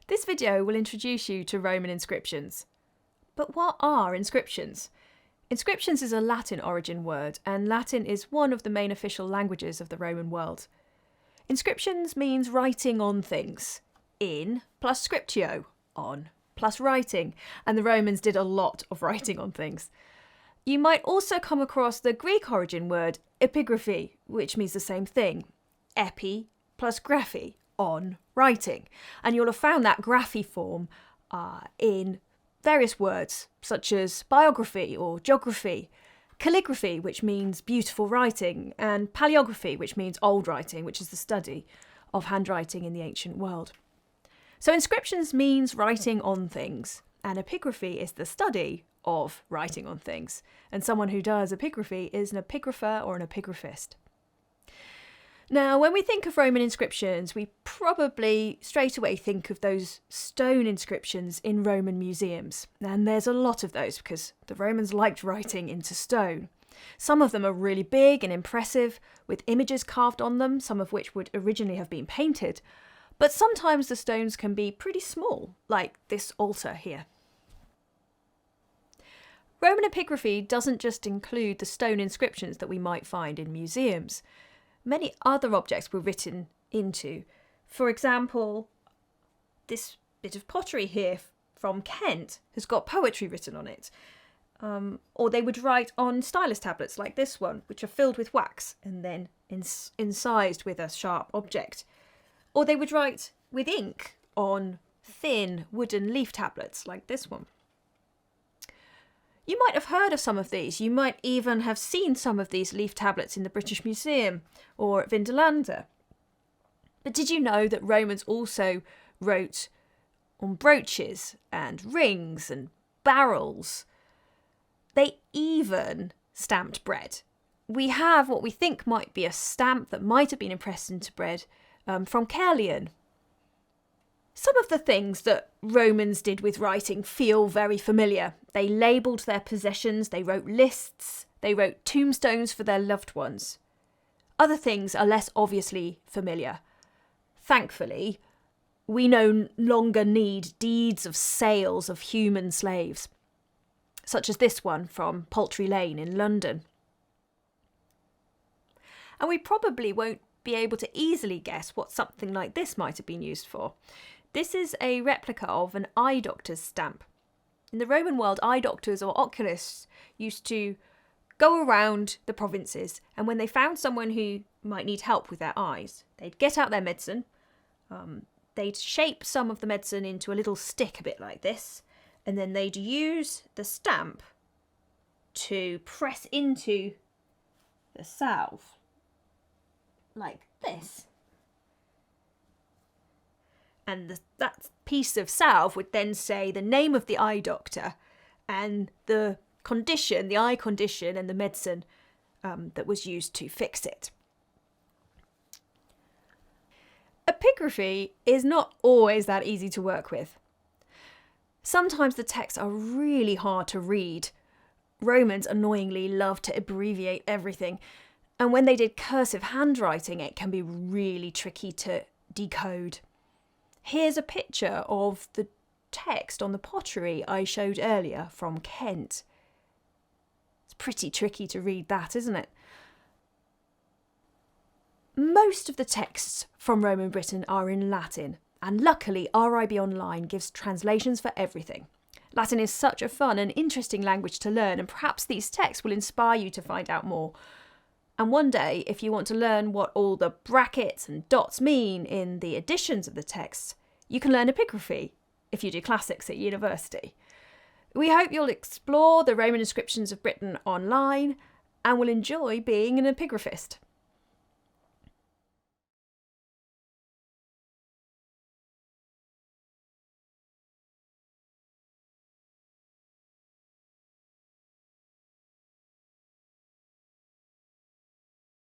This video will introduce you to Roman inscriptions. But what are inscriptions? Inscriptions is a Latin origin word, and Latin is one of the main official languages of the Roman world. Inscriptions means writing on things. In plus scriptio, on, plus writing, and the Romans did a lot of writing on things. You might also come across the Greek origin word epigraphy, which means the same thing. Epi plus graphy, on, writing. And you'll have found that graphy form in various words, such as biography or geography, calligraphy, which means beautiful writing, and paleography, which means old writing, which is the study of handwriting in the ancient world. So inscriptions means writing on things, and epigraphy is the study of writing on things. And someone who does epigraphy is an epigrapher or an epigraphist. Now, when we think of Roman inscriptions, we probably straight away think of those stone inscriptions in Roman museums. And there's a lot of those because the Romans liked writing into stone. Some of them are really big and impressive, with images carved on them, some of which would originally have been painted. But sometimes the stones can be pretty small, like this altar here. Roman epigraphy doesn't just include the stone inscriptions that we might find in museums. Many other objects were written into. For example, this bit of pottery here from Kent has got poetry written on it. Or they would write on stylus tablets like this one, which are filled with wax and then incised with a sharp object. Or they would write with ink on thin wooden leaf tablets like this one. You might have heard of some of these. You might even have seen some of these leaf tablets in the British Museum or at Vindolanda. But did you know that Romans also wrote on brooches and rings and barrels? They even stamped bread. We have what we think might be a stamp that might have been impressed into bread from Caerleon. Some of the things that Romans did with writing feel very familiar. They labelled their possessions, they wrote lists, they wrote tombstones for their loved ones. Other things are less obviously familiar. Thankfully, we no longer need deeds of sales of human slaves, such as this one from Poultry Lane in London. And we probably won't be able to easily guess what something like this might have been used for. This is a replica of an eye doctor's stamp. In the Roman world, eye doctors or oculists used to go around the provinces, and when they found someone who might need help with their eyes, they'd get out their medicine, they'd shape some of the medicine into a little stick a bit like this, and then they'd use the stamp to press into the salve like this. And that piece of salve would then say the name of the eye doctor and the condition, the eye condition and the medicine that was used to fix it. Epigraphy is not always that easy to work with. Sometimes the texts are really hard to read. Romans annoyingly loved to abbreviate everything, and when they did cursive handwriting, it can be really tricky to decode. Here's a picture of the text on the pottery I showed earlier from Kent. It's pretty tricky to read that, isn't it? Most of the texts from Roman Britain are in Latin, and luckily RIB Online gives translations for everything. Latin is such a fun and interesting language to learn, and perhaps these texts will inspire you to find out more. And one day, if you want to learn what all the brackets and dots mean in the editions of the texts, you can learn epigraphy if you do classics at university. We hope you'll explore the Roman inscriptions of Britain online and will enjoy being an epigraphist.